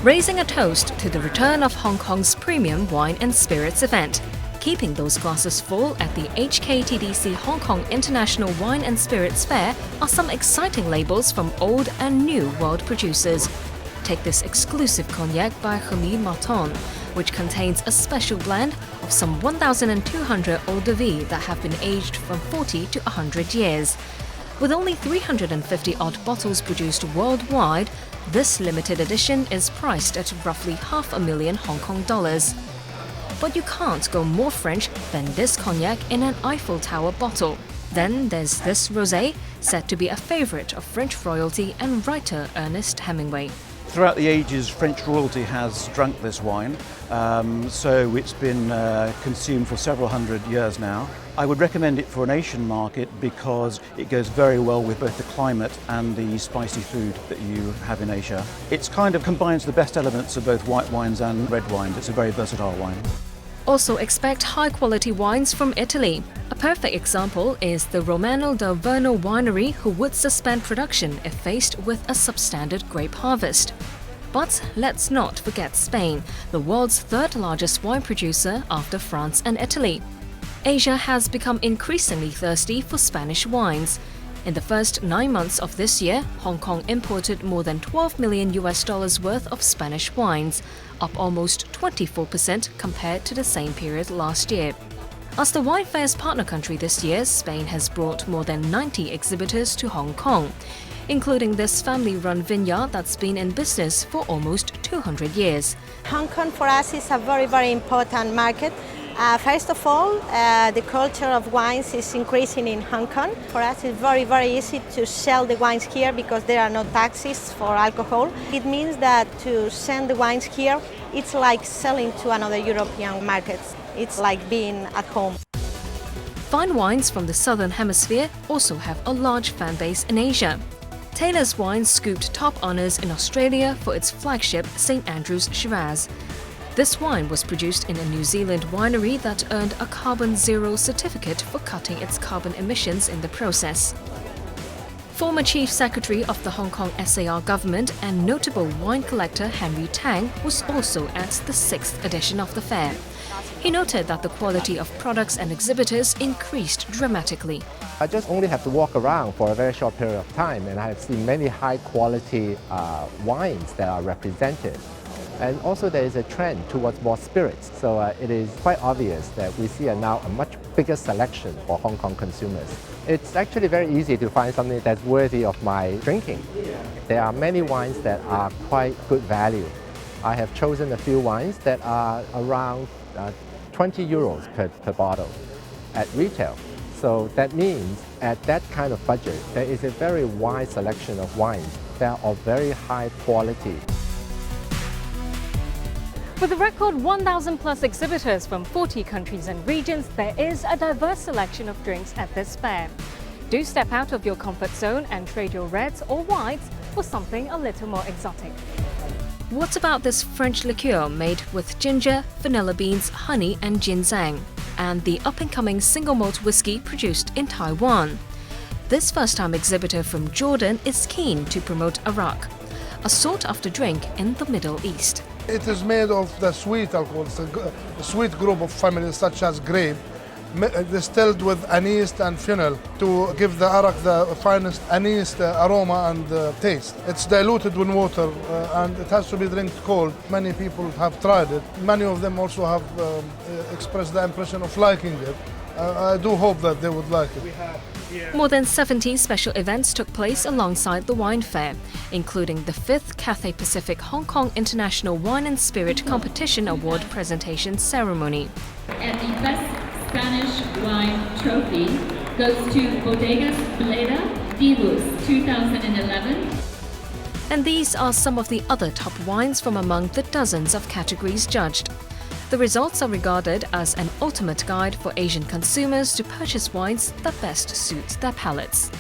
raising a toast to the return of Hong Kong's premium wine and spirits event. Keeping those glasses full at the HKTDC Hong Kong International Wine and Spirits Fair are some exciting labels from old and new world producers. Take this exclusive cognac by Henry Tang, which contains a special blend of some 1,200 eau de vie that have been aged from 40 to 100 years. With only 350-odd bottles produced worldwide, this limited edition is priced at roughly $500,000 Hong Kong dollars. But you can't go more French than this cognac in an Eiffel Tower bottle. Then there's this rosé, said to be a favorite of French royalty and writer Ernest Hemingway. Throughout the ages, French royalty has drunk this wine, so it's been consumed for several hundred years now. I would recommend it for an Asian market because it goes very well with both the climate and the spicy food that you have in Asia. It's kind of combines the best elements of both white wines and red wines. It's a very versatile wine. Also expect high-quality wines from Italy. A perfect example is the Romano del Verno winery, who would suspend production if faced with a substandard grape harvest. But let's not forget Spain, the world's third-largest wine producer after France and Italy. Asia has become increasingly thirsty for Spanish wines. In the first 9 months of this year, Hong Kong imported more than $12 million worth of Spanish wines, up almost 24% compared to the same period last year. As the wine fair's partner country this year, Spain has brought more than 90 exhibitors to Hong Kong, including this family-run vineyard that's been in business for almost 200 years. Hong Kong for us is a very, very important market. First of all, the culture of wines is increasing in Hong Kong. For us, it's very, very easy to sell the wines here because there are no taxes for alcohol. It means that to send the wines here, it's like selling to another European markets. It's like being at home. Fine wines from the Southern Hemisphere also have a large fan base in Asia. Taylor's Wine scooped top honours in Australia for its flagship St Andrew's Shiraz. This wine was produced in a New Zealand winery that earned a Carbon Zero certificate for cutting its carbon emissions in the process. Former Chief Secretary of the Hong Kong SAR government and notable wine collector Henry Tang was also at the 6th edition of the fair. He noted that the quality of products and exhibitors increased dramatically. I just only have to walk around for a very short period of time, and I have seen many high-quality wines that are represented. And also there is a trend towards more spirits, so it is quite obvious that we see now a much bigger selection for Hong Kong consumers. It's actually very easy to find something that's worthy of my drinking. There are many wines that are quite good value. I have chosen a few wines that are around 20 euros per bottle at retail. So that means at that kind of budget, there is a very wide selection of wines that are of very high quality. With a record 1,000 plus exhibitors from 40 countries and regions, there is a diverse selection of drinks at this fair. Do step out of your comfort zone and trade your reds or whites for something a little more exotic. What about this French liqueur made with ginger, vanilla beans, honey and ginseng, and the up-and-coming single malt whiskey produced in Taiwan? This first-time exhibitor from Jordan is keen to promote Arak, a sought-after drink in the Middle East. It is made of the sweet alcohols, a sweet group of families such as grape, distilled with anise and fennel to give the arak the finest anise aroma and taste. It's diluted with water and it has to be drank cold. Many people have tried it. Many of them also have expressed the impression of liking it. I do hope that they would like it. More than 70 special events took place alongside the wine fair, including the 5th Cathay Pacific Hong Kong International Wine and Spirit Competition Award presentation ceremony. And the Best Spanish Wine Trophy goes to Bodegas Bleda Divus 2011. And these are some of the other top wines from among the dozens of categories judged. The results are regarded as an ultimate guide for Asian consumers to purchase wines that best suit their palates.